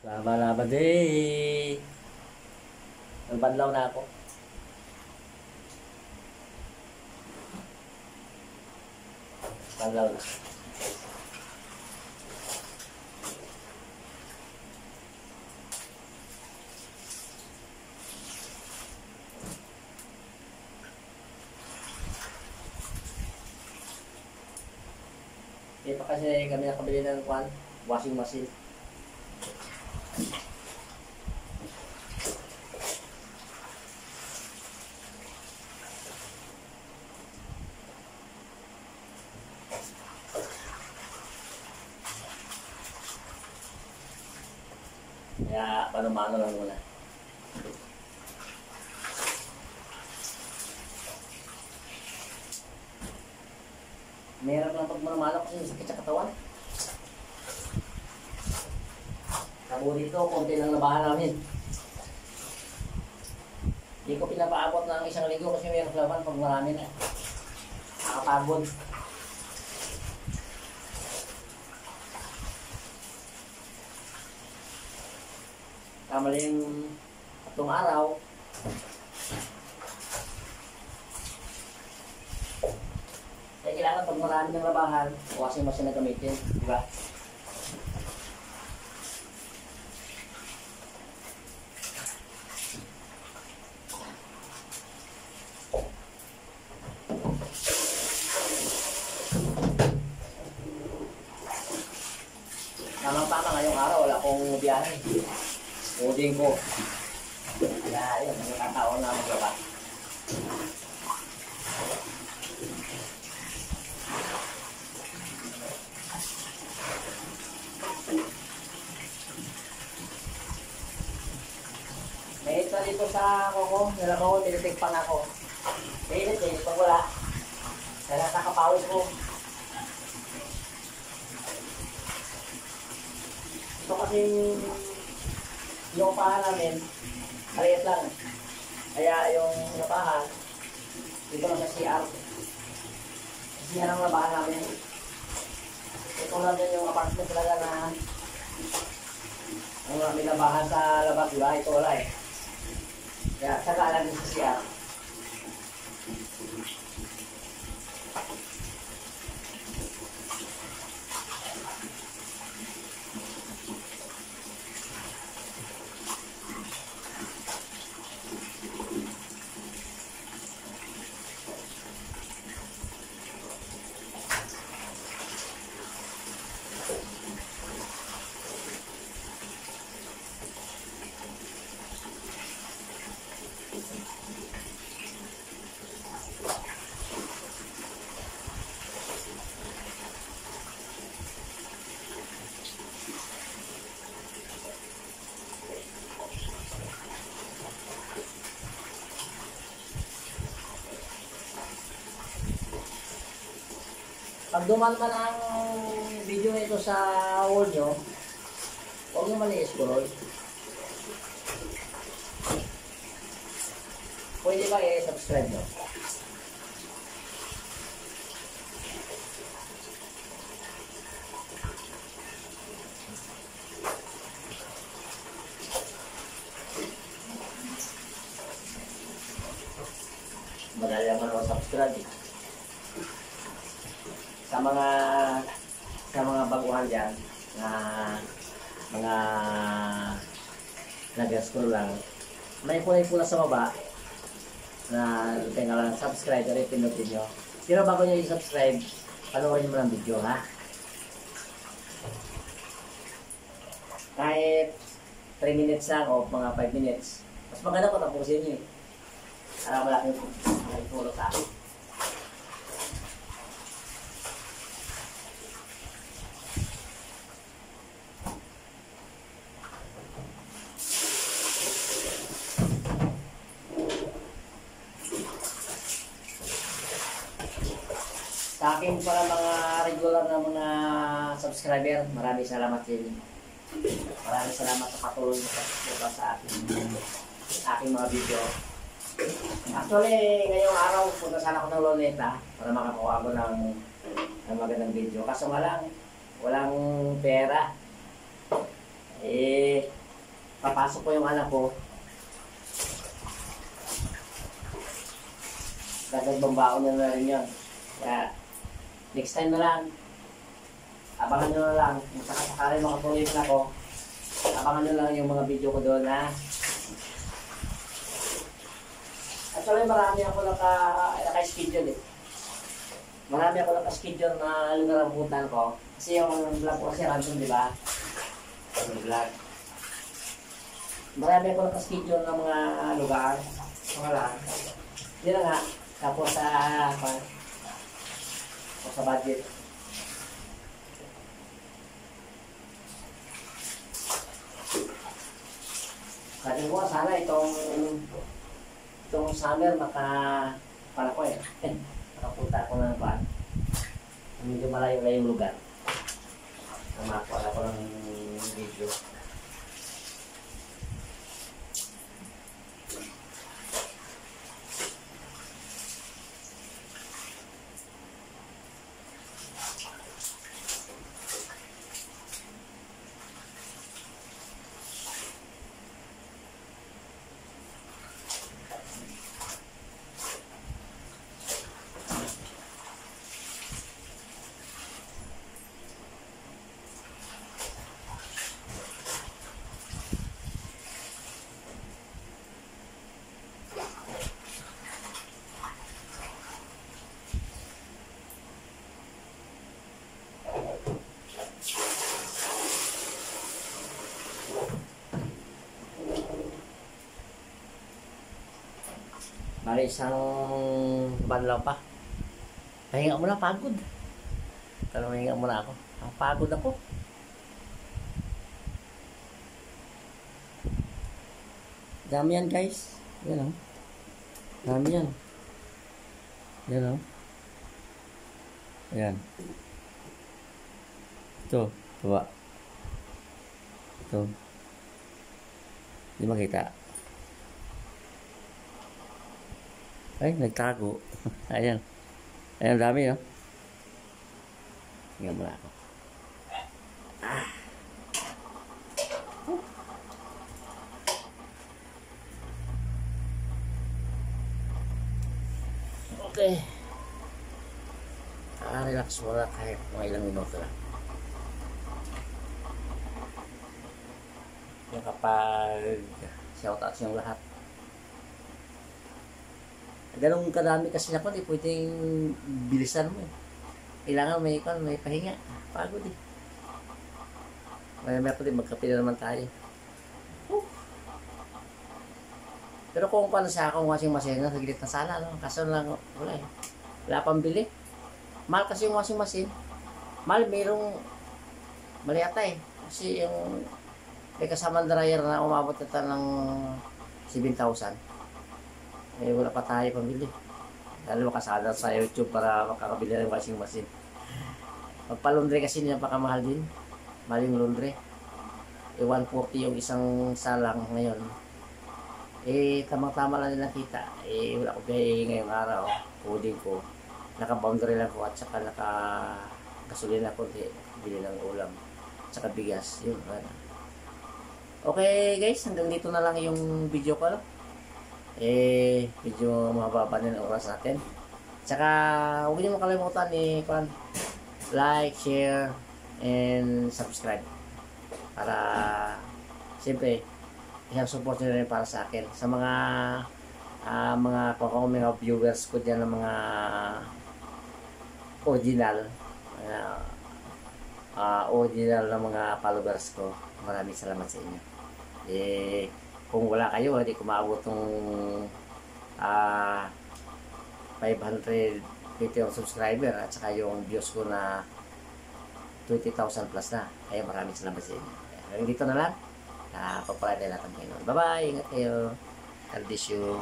Laba-laba day. Nagbanlaw na ako. Banlaw na. Hindi pa kasi kami nakabili ng washing machine. Kaya paano-mano lang muna. Mahirap lang pag paano-mano kasi sakit sa katawan. Tabo dito, konti lang labahan namin. Hindi ko pinapaabot ng isang linggo kasi mayroong laban pag marami na. Nakapagod. Tama lang yung 3 araw. Kaya kailangan pag marami ng labahan, washing machine na gamitin. Diba? Tamang-tama ngayong araw, wala akong biyahe. Uding ko. Kaya yun, nakataon na maglaba. May ito dito sa koko, nilakaw, tinitigpan ako. Mainit eh, pag wala. Kaya nakakapawis ko. Ito kasi yung upahan namin, maliit lang. Kaya yung labahan, dito lang sa CR. Kasi yan ang labahan namin. Ito lang din yung apartment talaga na ang may labahan sa labas, diba? Ito wala eh. Kaya saka lang din sa CR. Pag duman man ang video nito sa wall nyo, huwag nyo man i-scroll. Pwede ba i-subscribe nyo? Madali naman ako subscribe eh. Sa mga baguhan dyan na mga nag-scroll lang, may kulay pula sa baba na tingnan lang subscribe or pinutin nyo. Pero bago nyo i-subscribe, panoorin nyo mo ng video, ha? Kahit 3 minutes lang o mga 5 minutes, mas maganda ko tapusin nyo eh. Para malaking tulong sa akin. Sa akin para mga regular na mga subscriber, maraming salamat din. Maraming salamat sa patuloy na sa aking mga video. Actually, ngayong araw, punta sana ako ng Luneta para makakuha ko ng magandang video. Kaso nga lang, walang pera. papasok ko yung anak ko. Dagdag baon na rin yun. Kaya, next time na lang. Abangan nyo na lang. Kung sakasakali makatuloy na ako, abangan nyo lang yung mga video ko doon na. Actually, marami ako naka-schedule eh. Marami ako naka-schedule na lugar ang puntan ko. Kasi yung vlog ko kasi random, di ba? Yung vlog. Marami ako naka-schedule ng mga lugar. Mga lang. Hindi na nga. Tapos sa budget. Sabi ko sana itong summer para ko nakapunta ako ng van. Medyo malayo-layo yung lugar. Namakuha ako ng video. Bali isang banlaw pa. Pahinga muna, pagod. Pero pahinga muna ako. Pagod ako. Dami yan guys. Yan o. Dami yan. Yan o. Ayan. Ito. Tuwa. Ito. Hindi makita. Ay, nagtago. Ayan. Ayan, dami, no? Tingnan mo na ako. Okay. Relax muna kahit mga ilang minuto lang. Yung kapag shoutout sa lahat. Ganong kadami kasi ako, di pwedeng bilisan mo eh. Kailangan may pahinga. Pagod eh. May po din, magkape na naman tayo. Pero kung paano sa akong washing machine, sa gilid na sala, no? Kaso lang, wala eh. Wala pang bili. Mahal kasi yung washing machine. Mahal, mali ata eh. Kasi yung may kasamang dryer na umabot ito ng 7,000. Eh, wala pa tayo pambili. Lalo makasada sa YouTube para makakabili ng washing machine. Magpa-laundry kasi napakamahal din. Mahal yung laundry. Eh, 140 yung isang salang ngayon. Eh, tamang-tama lang din nakita. Eh, wala ko biyahe ngayong araw. Coding ko. Naka-boundary lang ko at saka naka-gasolina ko. Bili ng ulam. At saka bigas. Yun. Okay guys, hanggang dito na lang yung video ko. No? Medyo mababa din ang oras natin. Tsaka huwag niyo makalimutan like, share, and subscribe para siyempre i-help support nyo rin para sa akin sa mga mga viewers ko dyan ng mga original na mga followers ko. Maraming salamat sa inyo. Kung wala kayo, hindi ko maabot ng 550 subscriber at saka yung views ko na 20,000 plus na. Kaya maraming salamat sa inyo. Hanggang dito na lang. Pagpalagay natin kayo. Bye-bye! Ingat kayo. God bless you.